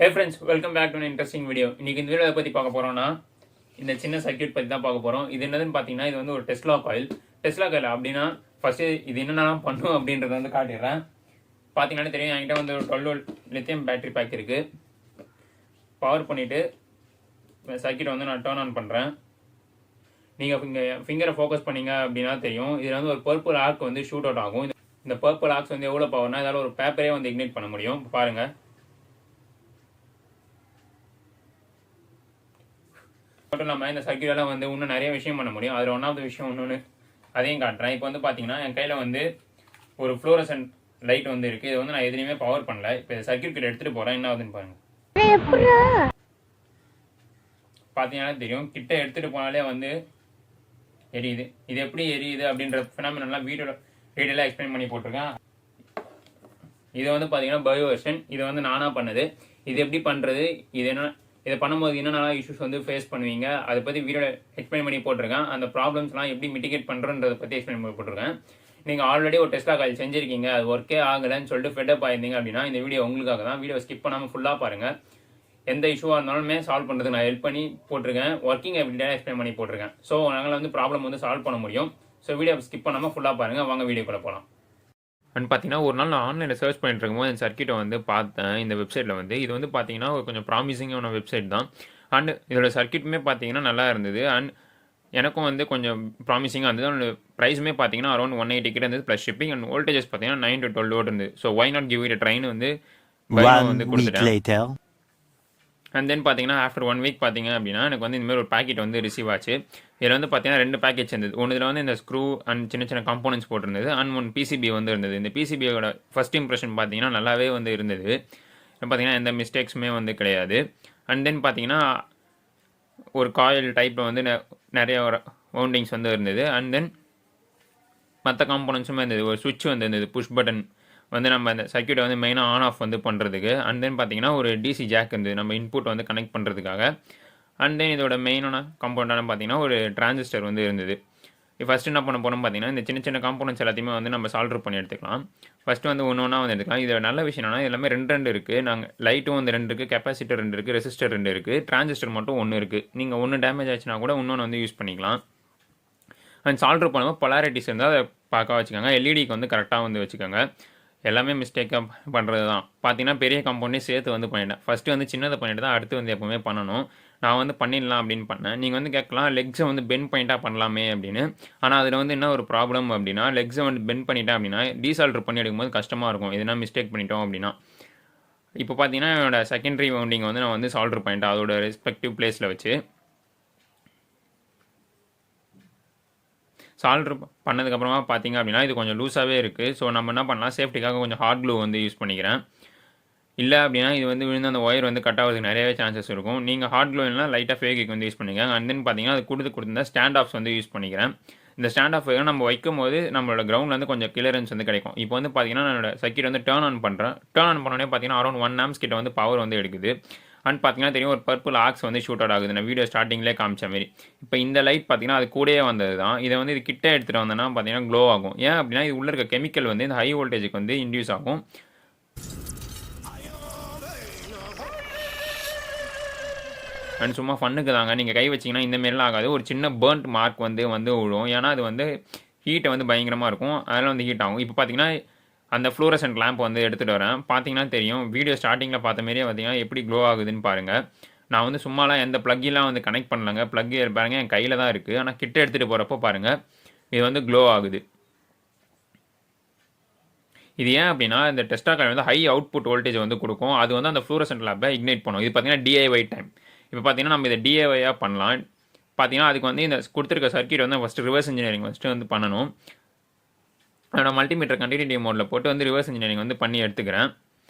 Hey friends, welcome back to an interesting video. இன்னைக்கு இந்த வீடியோவை பற்றி பார்க்க போகிறோம்னா இந்த சின்ன சர்க்யூட் பற்றி தான் பார்க்க போகிறோம். இது என்னதுன்னு பார்த்தீங்கன்னா இது வந்து ஒரு டெஸ்லா காயில். டெஸ்லா காயில் அப்படின்னா ஃபஸ்ட்டு இது என்னென்னலாம் பண்ணும் அப்படின்றத வந்து காட்டிடுறேன். பார்த்தீங்கன்னா தெரியும், என்கிட்ட வந்து ஒரு 12 volt லித்தியம் பேட்டரி பேக் இருக்குது. பவர் பண்ணிவிட்டு சர்க்யூட்டை வந்து நான் டர்ன் ஆன் பண்ணுறேன். நீங்கள் ஃபிங்கரை ஃபோக்கஸ் பண்ணிங்க அப்படின்னா தெரியும், இதில் வந்து ஒரு பர்பிள் ஆர்க் வந்து ஷூட் அவுட் ஆகும். இந்த பர்பிள் ஆர்க்ஸ் வந்து எவ்வளோ பவர்னா இதால் ஒரு பேப்பரே வந்து இக்னைட் பண்ண முடியும். பாருங்கள், மட்டும் இல்லாமல் இந்த சர்க்யூட்டெல்லாம் வந்து இன்னும் நிறைய விஷயம் பண்ண முடியும். அதில் ஒன்றாவது விஷயம் ஒன்று அதையும் காட்டுறேன். இப்போ வந்து பார்த்தீங்கன்னா என் கையில் வந்து ஒரு ஃப்ளோரசன்ட் லைட் வந்து இருக்குது. இது வந்து நான் எதுலையுமே பவர் பண்ணல. இப்போ சர்க்யூட் கிட்ட எடுத்துகிட்டு போகிறேன். என்ன ஆகுதுன்னு பாருங்கள். பார்த்தீங்கன்னா தெரியும், கிட்ட எடுத்துகிட்டு போனாலே வந்து எரியுது. இது எப்படி எரியுது அப்படின்ற ஃபினாமினெல்லாம் வீடியோவில் எக்ஸ்பிளைன் பண்ணி போட்டிருக்கேன். இது வந்து பார்த்தீங்கன்னா பயோ வெர்ஷன். இதை வந்து நானாக பண்ணது. இது எப்படி பண்ணுறது, இது என்ன, இதை பண்ணும்போது என்னென்ன இஷ்யூஸ் வந்து ஃபேஸ் பண்ணுவீங்க, அதை பற்றி வீடியோவில் எக்ஸ்பிளைன் பண்ணி போட்டிருக்கேன். அந்த ப்ராப்ளம்ஸ்லாம் எப்படி மிட்டிகேட் பண்ணுறன்றதை பற்றி எக்ஸ்பிளைன் பண்ணி போட்டிருக்கேன். நீங்கள் ஆல்ரெடி ஒரு டெஸ்லா காயில் செஞ்சுருக்கீங்க, அது ஒர்க்கே ஆகலைன்னு சொல்லிட்டு ஃபெட்டப் ஆயிருந்தீங்க அப்படின்னா இந்த வீடியோ உங்களுக்காக தான். வீடியோ ஸ்கிப் பண்ணாமல் ஃபுல்லாக பாருங்கள். எந்த இஷ்யூவாக இருந்தாலுமே சால்வ் பண்ணுறதுக்கு நான் ஹெல்ப் பண்ணி போட்டிருக்கேன். ஒர்க்கிங் எப்படியா எக்ஸ்பிளைன் பண்ணி போட்டிருக்கேன். ஸோ நாங்கள் வந்து ப்ராப்ளம் வந்து சால்வ் பண்ண முடியும். ஸோ வீடியோ ஸ்கிப் பண்ணாமல் ஃபுல்லாக பாருங்கள். வாங்க வீடியோக்குள்ளே போகலாம். அண்ட் பார்த்தீங்கன்னா ஒரு நாள் நான் ஆன்லைனில் சர்ச் பண்ணிட்டு இருக்கும்போது இந்த சர்க்யூட்டை வந்து பார்த்தேன். இந்த வெப்சைட்டில் வந்து இது வந்து பார்த்தீங்கன்னா கொஞ்சம் ப்ராமிசிங்கான வெப்சைட் தான். அண்ட் இதோட சர்க்யூட்டுமே பார்த்தீங்கன்னா நல்லா இருந்தது. அண்ட் எனக்கும் வந்து கொஞ்சம் ப்ராமிசிங்காக இருந்தது. அதோட ப்ரைஸுமே பார்த்தீங்கன்னா அரௌண்ட் 180 கிட்ட இருந்தது ப்ளஸ் ஷிப்பிங். அண்ட் வோல்டேஜஸ் பார்த்தீங்கன்னா 9 to 12 volt இருந்தது. So why not give it train வந்து வந்து கொடுத்துட்டேன். அண்ட் தென் பார்த்தீங்கன்னா ஆஃப்டர் 1 வீக் பார்த்தீங்க அப்படின்னா எனக்கு வந்து இந்தமாதிரி ஒரு பேக்கெட் வந்து ரிசீவ் ஆச்சு. இதில் வந்து பார்த்தீங்கன்னா 2 பேக்கேஜ் இருந்தது. ஒன்று இதில் வந்து இந்த ஸ்க்ரூ அண்ட் சின்ன சின்ன காம்போனன்ட்ஸ் போட்டிருந்தது. அண்ட் 1 பிசிபி வந்து இருந்தது. இந்த பிசிபியோட ஃபர்ஸ்ட் இம்ப்ரெஷன் பார்த்தீங்கன்னா நல்லாவே வந்து இருந்தது. பார்த்தீங்கன்னா எந்த மிஸ்டேக்ஸுமே வந்து கிடையாது. அண்ட் தென் பார்த்தீங்கன்னா ஒரு காயில் டைப்பில் வந்து நிறைய வவுண்டிங்ஸ் வந்து இருந்தது. அண்ட் தென் மற்ற காம்போனன்ட்ஸுமே இருந்தது. ஒரு சுவிட்ச் வந்து இருந்தது, புஷ் பட்டன் வந்து நம்ம அந்த சர்க்யூட்டை வந்து மெயினாக ஆன் ஆஃப் வந்து பண்ணுறதுக்கு. அண்ட் தென் பார்த்தீங்கன்னா ஒரு டிசி ஜாக் இருந்தது நம்ம இன்புட் வந்து கனெக்ட் பண்ணுறதுக்காக. அண்ட் தென் இதோட மெயினான காம்போனண்டான பார்த்தீங்கன்னா ஒரு டிரான்சிஸ்டர் வந்து இருந்தது. ஃபஸ்ட்டு என்ன பண்ண போனோம் பார்த்தீங்கன்னா இந்த சின்ன சின்ன காம்போனன்ட்ஸ் எல்லாத்தையுமே வந்து நம்ம சால்வ் பண்ணி எடுத்துக்கலாம். ஃபஸ்ட்டு வந்து ஒன்று வந்து எடுத்துக்கலாம். இதோட நல்ல விஷயம் என்னன்னா எல்லாமே 2 இருக்குது. நாங்கள் லைட்டும் வந்து 2 இருக்குது, கெப்பாசிட்டர் 2 இருக்குது, ரெசிஸ்டர் 2 இருக்குது, டிரான்சிஸ்டர் மட்டும் 1 இருக்குது. நீங்கள் 1 டேமேஜ் ஆச்சுன்னா கூட இன்னொன்று வந்து யூஸ் பண்ணிக்கலாம். அண்ட் சால்வ் பண்ணும்போது பொலாரிட்டிஸ் இருந்தால் அதை பார்க்க வச்சுக்கோங்க. எல்இடிக்கு வந்து கரெக்டாக வந்து வச்சுக்கோங்க. எல்லாமே மிஸ்டேக்காக பண்ணுறது தான். பார்த்தீங்கன்னா பெரிய காம்பவுண்டே சேர்த்து வந்து பண்ணிட்டேன். ஃபஸ்ட்டு வந்து சின்னதை பண்ணிட்டு தான் அடுத்து வந்து எப்போவுமே பண்ணணும். நான் வந்து பண்ணிடலாம் அப்படின்னு பண்ணேன். நீங்கள் வந்து கேட்கலாம் லெக்ஸை வந்து பெண்ட் பாயிண்ட்டாக பண்ணலாமே அப்படின்னு. ஆனால் அதில் வந்து என்ன ஒரு ப்ராப்ளம் அப்படின்னா லெக்ஸை வந்து பெண்ட் பண்ணிட்டேன் அப்படின்னா டீசால்டர் பண்ணி எடுக்கும்போது கஷ்டமாக இருக்கும். எதுனா மிஸ்டேக் பண்ணிட்டோம் அப்படின்னா. இப்போ பார்த்தீங்கன்னா என்னோட செகண்டரி வவுண்டிங் வந்து நான் வந்து சால்டர் பண்ணிட்டேன் அதோட ரெஸ்பெக்டிவ் பிளேஸில் வச்சு. சால்ட்ரு பண்ணதுக்கப்புறமா பார்த்தீங்க அப்படின்னா இது கொஞ்சம் லூஸாகவே இருக்குது. ஸோ நம்ம என்ன பண்ணலாம், சேஃப்டிக்காக கொஞ்சம் ஹார்ட் க்ளூ வந்து யூஸ் பண்ணிக்கிறேன். இல்லை அப்படின்னா இது வந்து விழுந்து அந்த ஒயர் வந்து கட் ஆகிறதுக்கு நிறையவே சான்சஸ் இருக்கும். நீங்கள் ஹார்ட் க்ளூ இல்லைனா லைட்டாக ஃபேவிக்விக் வந்து யூஸ் பண்ணிக்கோங்க. அண்ட் தென் பார்த்தீங்கன்னா அது கொடுத்துருந்தா ஸ்டாண்ட் ஆஃப்ஸ் வந்து யூஸ் பண்ணிக்கிறேன். இந்த ஸ்டாண்ட் ஆஃப் நம்ம வைக்கும் போது நம்மளோட கிரவுண்டில் வந்து கொஞ்சம் கிளியரன்ஸ் வந்து கிடைக்கும். இப்போ வந்து பார்த்தீங்கன்னா என்னோட சர்க்யூட் வந்து டர்ன் ஆன் பண்ணுறேன். டர்ன் ஆன் பண்ணோடனே பார்த்தீங்கன்னா அரௌண்ட் 1 amps கிட்ட வந்து பவர் வந்து எடுக்குது. அண்ட் பார்த்தீங்கன்னா தெரியும் ஒரு பர்பிள் ஆக்ஸ் வந்து ஷூட் அவுட் ஆகுது. நான் வீடியோ ஸ்டார்டிங்லேயே காமிச்ச மாரி. இப்போ இந்த லைட் பார்த்தீங்கன்னா அது கூடயே வந்தது தான். இதை வந்து இது கிட்டே எடுத்துகிட்டு வந்தேன்னா பார்த்தீங்கன்னா க்ளோ ஆகும். ஏன் அப்படின்னா இது உள்ள இருக்க கெமிக்கல் வந்து இந்த ஹை வோல்டேஜுக்கு வந்து இன்டியூஸ் ஆகும். அண்ட் சும்மா ஃபன்னுக்கு தாங்க, நீங்கள் கை வச்சிங்கன்னா இந்தமாரிலாம் ஆகாது. ஒரு சின்ன பேர்ன்ட் மார்க் வந்து விழும். ஏன்னா அது வந்து ஹீட்டை வந்து பயங்கரமாக இருக்கும். அதெல்லாம் வந்து ஹீட் ஆகும். இப்போ பார்த்தீங்கன்னா அந்த ஃப்ளோரசன்ட் லேம்ப் வந்து எடுத்துகிட்டு வரேன். பார்த்தீங்கன்னா தெரியும், வீடியோ ஸ்டார்டிங்கில் பார்த்த மாதிரியே பார்த்தீங்கன்னா எப்படி க்ளோ ஆகுதுன்னு பாருங்கள். நான் வந்து சும்மாலாம் எந்த ப்ளக்கெலாம் வந்து கனெக்ட் பண்ணலங்க. ப்ளக்கு பாருங்கள் என் கையில் தான் இருக்குது. ஆனால் கிட்ட எடுத்துகிட்டு போகிறப்போ பாருங்கள் இது வந்து க்ளோ ஆகுது. இது ஏன் அப்படின்னா இந்த டெஸ்லா காயில் வந்து ஹை அவுட்புட் வோல்டேஜ் வந்து கொடுக்கும். அது வந்து அந்த ஃப்ளோரசன்ட் லேம்பை இக்னைட் பண்ணும். இது பார்த்தீங்கன்னா டிஐஒய் டைம். இப்போ பார்த்தீங்கன்னா நம்ம இதை டிஐஒயாக பண்ணலாம். பார்த்தீங்கன்னா அதுக்கு வந்து இந்த கொடுத்துருக்க சர்க்யூட் வந்து ஃபஸ்ட்டு ரிவர்ஸ் இன்ஜினியரிங் ஃபஸ்ட்டு வந்து பண்ணணும். நான் மல்டிமீட்டர் கண்டினியூட்டி மோடில் போட்டு வந்து ரிவர்ஸ் இன்ஜினியரிங் வந்து பண்ணி எடுத்துக்கிறேன்.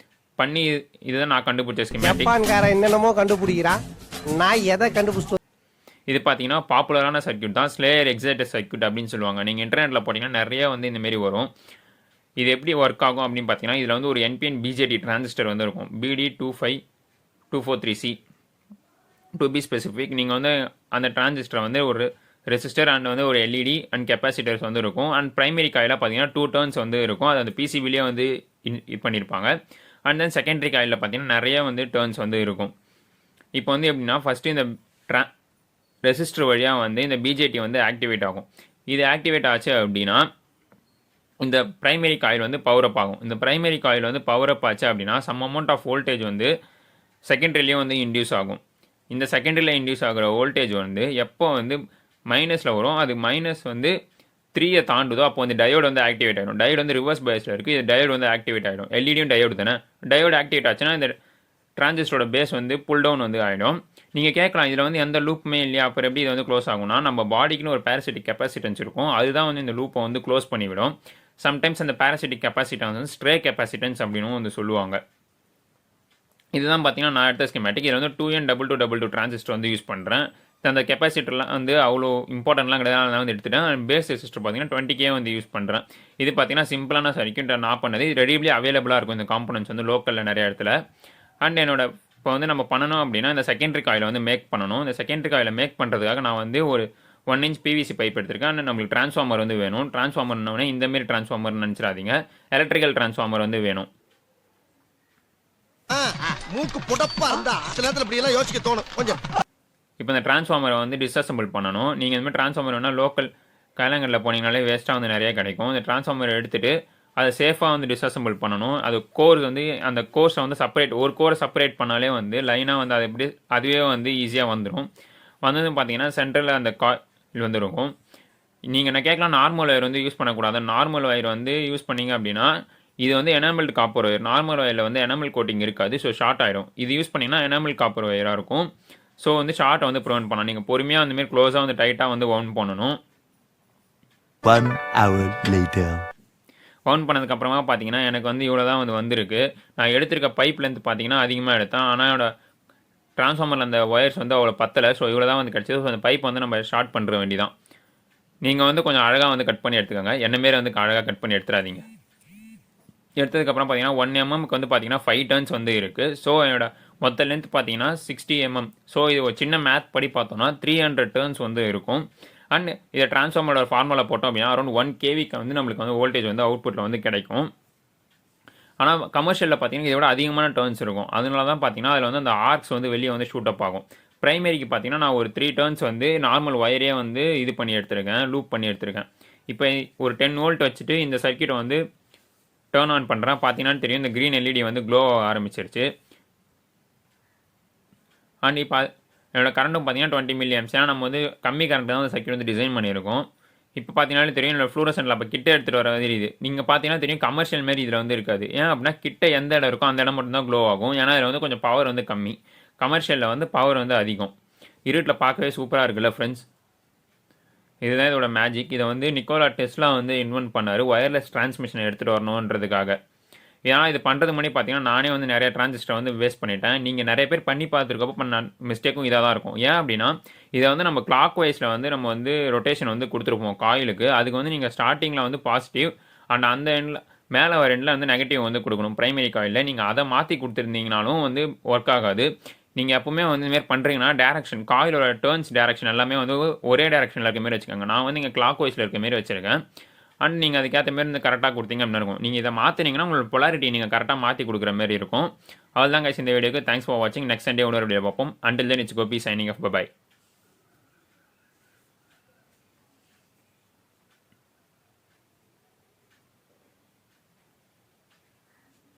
பண்ணி இதுதான் நான் கண்டுபிடிச்ச ஸ்கீமேட்டிக். என்னென்னமோ கண்டுபிடிக்கிறான், நான் எதை கண்டுபிடிச்சேன். இது பார்த்தீங்கன்னா பாப்புலரான சர்க்யூட் தான், ஸ்லேயர் எக்ஸைட்டட் சர்க்யூட் அப்படின்னு சொல்லுவாங்க. நீங்கள் இன்டர்நெட்டில் போட்டிங்கன்னா நிறைய வந்து இந்தமாரி வரும். இது எப்படி ஒர்க் ஆகும் அப்படின்னு பார்த்தீங்கன்னா இதில் வந்து ஒரு என்பிஎன் பிஜேடி டிரான்சிஸ்டர் வந்து இருக்கும். BD25243C to be specific. நீங்கள் வந்து அந்த டிரான்சிஸ்டரை வந்து ஒரு ரெசிஸ்டர் அண்ட் வந்து ஒரு எல்இடி அண்ட் கெப்பாசிட்டர்ஸ் வந்து இருக்கும். அண்ட் ப்ரைமரி காயிலாக பார்த்தீங்கன்னா 2 டர்ன்ஸ் வந்து இருக்கும். அது அந்த பிசிபிலேயே வந்து இது பண்ணியிருப்பாங்க. அண்ட் தென் செகண்டரி காயிலில் பார்த்தீங்கன்னா நிறைய வந்து டர்ன்ஸ் வந்து இருக்கும். இப்போ வந்து எப்படின்னா ஃபஸ்ட்டு இந்த ரெசிஸ்டர் வழியாக வந்து இந்த பிஜேடி வந்து ஆக்டிவேட் ஆகும். இது ஆக்டிவேட் ஆச்சு அப்படின்னா இந்த பிரைமரி காயில் வந்து பவர் அப் ஆகும். இந்த பிரைமரி காயில் வந்து பவர் அப் ஆச்சு அப்படின்னா சம் அமௌண்ட் ஆஃப் வோல்டேஜ் வந்து செகண்டரிலையும் வந்து இன்டியூஸ் ஆகும். இந்த செகண்டரியில் இன்டியூஸ் ஆகிற வோல்டேஜ் வந்து எப்போ வந்து மைனஸில் வரும், அது மைனஸ் வந்து 3 தாண்டுதோ அப்போ வந்து டயோடு வந்து ஆக்டிவேட் ஆகிடும். டயோடு வந்து ரிவர்ஸ் பயஸில் இருக்குது, இது டயோடு வந்து ஆக்டிவேட் ஆகிடும். எல்இடியும் டயோடு தானே, டயோடு ஆக்டிவேட் ஆச்சுன்னா இந்த டிரான்சிஸ்டரோட பேஸ் வந்து புல் டவுன் வந்து ஆகிடும். நீங்கள் கேட்கலாம் இதில் வந்து எந்த லூப்புமே இல்லையா, அப்புறம் எப்படி இது வந்து க்ளோஸ் ஆகும்னா, நம்ம பாடிக்குன்னு ஒரு பேரசிட்டிக் கெப்பாசிட்டன்ஸ் இருக்கும், அதுதான் வந்து இந்த லூப்பை வந்து க்ளோஸ் பண்ணிவிடும். சம்டைம்ஸ் அந்த பேரசிட்டிக் கெப்பாசிட்டன்ஸ் வந்து ஸ்ட்ரே கெப்பாசிட்டன்ஸ் அப்படின்னு வந்து சொல்லுவாங்க. இதுதான் பார்த்தீங்கன்னா நான் எடுத்த ஸ்கீமேட்டிக். இதில் வந்து 2N2222 டிரான்சிஸ்டர் வந்து யூஸ் பண்ணுறேன். அந்த கெப்பாசிட்டர்லாம் வந்து அவ்வளோ இம்பார்ட்டன்ட்லாம் கிடையாது, நான் வந்து எடுத்துட்டேன். பேஸ் ரெசிஸ்டர் பார்த்தீங்கன்னா 20K வந்து யூஸ் பண்ணுறேன். இது பார்த்தீங்கன்னா சிம்பிளான சர்க்யூட் நான் பண்ணது. இது ரெடிபிளி அவைலபிளாக இருக்கும் இந்த காம்பனன்ட்ஸ் வந்து லோக்கலில் நிறைய இடத்துல. அண்ட் என்னோட இப்போ வந்து நம்ம பண்ணணும் அப்படின்னா இந்த செகண்டரி காயிலை வந்து மேக் பண்ணணும். இந்த செகண்டரி காயிலை மேக் பண்ணுறதுக்காக நான் வந்து ஒரு 1 inch பிவிசி பைப் எடுத்திருக்கேன். அண்ட் நம்மளுக்கு டிரான்ஸ்ஃபார்மர் வந்து வேணும். டிரான்ஸ்ஃபார்மர்னோடனே இந்தமாரி டிரான்ஸ்ஃபார்மர் நினச்சிடாதீங்க, எலக்ட்ரிக்கல் டிரான்ஸ்ஃபார்மர் வந்து வேணும். மூக்கு புடப்பா இருந்தா சில நேரத்துல இப்படி எல்லாம் யோசிக்க தோணும் கொஞ்சம். இப்போ இந்த டிரான்ஸ்ஃபார்மரை வந்து டிஸ்அசம்பிள் பண்ணணும். நீங்கள் இந்த மாதிரி டிரான்ஸ்ஃபார்மர் வேணால் லோக்கல் கைலங்களில் போனீங்கனாலே வேஸ்ட்டாக வந்து நிறைய கிடைக்கும். இந்த டிரான்ஸ்ஃபார்மரை எடுத்துகிட்டு அதை சேஃபாக வந்து டிஸ்அசம்பிள் பண்ணணும். அது கோர் வந்து அந்த கோர்ஸை வந்து செப்பரேட், ஒரு கோரை செப்பரேட் பண்ணாலே வந்து லைனாக வந்து அது எப்படி அதுவே வந்து ஈஸியாக வந்துடும். வந்ததுன்னு பார்த்தீங்கன்னா சென்டரில் அந்த காயில் வந்து இருக்கும். நீங்கள் என்ன கேட்கலாம், நார்மல் ஒயர் வந்து யூஸ் பண்ணக்கூடாது. நார்மல் ஒயர் வந்து யூஸ் பண்ணிங்க அப்படின்னா இது வந்து எனாமல்டு காப்பர் ஒயர். நார்மல் ஒயரில் வந்து எனாமல் கோட்டிங் இருக்காது, ஸோ ஷார்ட் ஆகிடும். இது யூஸ் பண்ணிங்கன்னா எனாமல் காப்பர் ஒயராக இருக்கும். ஸோ வந்து ஷார்ட்டை வந்து ப்ரிவென்ட் பண்ணலாம். நீங்கள் பொறுமையாக அந்தமாரி க்ளோஸாக வந்து டைட்டாக வந்து வவுண்ட் பண்ணணும். 1 hour later. வவுண்ட் பண்ணதுக்கப்புறமா பார்த்தீங்கன்னா எனக்கு வந்து இவ்வளோ தான் வந்து வந்திருக்கு. நான் எடுத்திருக்க பைப் லென்த் பார்த்தீங்கன்னா அதிகமாக எடுத்தேன், ஆனால் என்னோட ட்ரான்ஸ்ஃபார்மரில் அந்த ஒயர்ஸ் வந்து அவ்வளோ பத்தலை. ஸோ இவ்வளோ தான் வந்து கிடச்சிது. ஸோ அந்த பைப் வந்து நம்ம ஷார்ட் பண்ணுற வேண்டிதான். நீங்கள் வந்து கொஞ்சம் அழகாக வந்து கட் பண்ணி எடுத்துக்கோங்க, என்னமாரி வந்து அழகாக கட் பண்ணி எடுத்துடாதீங்க. எடுத்ததுக்கப்புறம் பார்த்தீங்கன்னா 1 mmக்கு வந்து பார்த்தீங்கன்னா 5 டர்ன்ஸ் வந்து இருக்குது. ஸோ என்னோட மொத்த லென்த் பார்த்தீங்கன்னா 60 mm. ஸோ இது ஒரு சின்ன மேத் படி பார்த்தோம்னா 300 டர்ன்ஸ் வந்து இருக்கும். அண்ட் இதை டிரான்ஸ்ஃபார்மரோட ஃபார்முலா போட்டோம் அப்படின்னா அரௌண்ட் 1 kVக்கு வந்து நம்மளுக்கு வந்து வோல்டேஜ் வந்து அவுட்புட்டில் வந்து கிடைக்கும். ஆனால் கமர்ஷியலில் பார்த்தீங்கன்னா இதை விட அதிகமான டர்ன்ஸ் இருக்கும். அதனால தான் பார்த்தீங்கன்னா அதில் வந்து அந்த ஆர்க்ஸ் வந்து வெளியே வந்து ஷூட் அப் ஆகும். ப்ரைமரிக்கு பார்த்தீங்கன்னா நான் ஒரு 3 டர்ன்ஸ் வந்து நார்மல் ஒயரே வந்து இது பண்ணி எடுத்துருக்கேன், லூப் பண்ணி எடுத்துருக்கேன். இப்போ ஒரு 10 வோல்ட் வச்சுட்டு இந்த சர்க்யூட்டை வந்து டர்ன் ஆன் பண்ணுறேன். பார்த்தீங்கன்னா தெரியும் இந்த க்ரீன் எல்இடி வந்து க்ளோ ஆரம்பிச்சிருச்சு. அண்ட் இப்போ என்னோட கரண்ட்டும் பார்த்தீங்கன்னா 20 mA. ஏன்னா நம்ம வந்து கம்மி கரண்ட் தான் அந்த சர்க்யூட் வந்து டிசைன் பண்ணியிருக்கோம். இப்போ பார்த்தீங்கன்னா தெரியும் என்னோட ஃப்ளூரசன்ட்டில் அப்போ கிட்ட எடுத்துகிட்டு வர மாதிரி இது. நீங்கள் பார்த்தீங்கன்னா தெரியும் கமர்ஷியல் மாரி இதில் வந்து இருக்காது. ஏன் அப்படின்னா கிட்ட எந்த இடம் இருக்கோ அந்த இடம் மட்டும் தான் க்ளோ ஆகும். ஏன்னா இதில் வந்து கொஞ்சம் பவர் வந்து கம்மி, கமர்ஷியலில் வந்து பவர் வந்து அதிகம். இருட்டில் பார்க்கவே சூப்பராக இருக்குல்ல ஃப்ரெண்ட்ஸ். இதுதான் இதோட மேஜிக். இதை வந்து நிக்கோலா டெஸ்லா வந்து இன்வென்ட் பண்ணார், ஒயர்லெஸ் டிரான்ஸ்மிஷனை எடுத்துகிட்டு வரணுன்றதுக்காக. ஏன்னா இது பண்ணுறது முன்னாடி பார்த்தீங்கன்னா நானே வந்து நிறைய டிரான்சிஸ்டர் வந்து வேஸ்ட் பண்ணிட்டேன். நீங்கள் நிறைய பேர் பண்ணி பார்த்துருக்கப்போ பண்ண மிஸ்டேக்கும் இதாக தான் இருக்கும். ஏன் அப்படின்னா இதை வந்து நம்ம கிளாக் வைஸில் வந்து நம்ம வந்து ரொட்டேஷன் வந்து கொடுத்துருப்போம் காயிலுக்கு. அதுக்கு வந்து நீங்கள் ஸ்டார்டிங்கில் வந்து பாசிட்டிவ் அண்ட் அந்த எண்டில் மேலே வர எண்டில் வந்து நெகட்டிவ் வந்து கொடுக்கணும் ப்ரைமரி காயிலில். நீங்கள் அதை மாற்றி கொடுத்துருந்தீங்கனாலும் வந்து ஒர்க் ஆகாது. நீங்கள் எப்பவுமே வந்து இதுமாரி பண்ணுறீங்கன்னா டேரக்ஷன் காயிலோட டர்ன்ஸ் டேரக்ஷன் எல்லாமே வந்து ஒரே டேரக்ஷனில் இருக்க மாரி வச்சுக்கோங்க. நான் வந்து இங்கே கிளாக் வைஸில் இருக்க மாரி வச்சுருக்கேன். அண்ட் நீங்கள் அதுக்கேற்ற மாரி வந்து கரெக்டாக கொடுத்தீங்க அப்படின்னு இருக்கும். நீங்கள் இதை மாற்றினீங்கன்னா உங்களோட பொலாரிட்டி நீங்கள் கரெக்டாக மாற்றி கொடுக்குற மாதிரி இருக்கும். அவ்வளோதான் கைஸ் இந்த வீடியோக்கு. தேங்க்ஸ் ஃபார் வாட்சிங். நெக்ஸ்ட் சண்டே ஒரு வீடியோ பார்ப்போம். Until then it's Gopi signing off. By.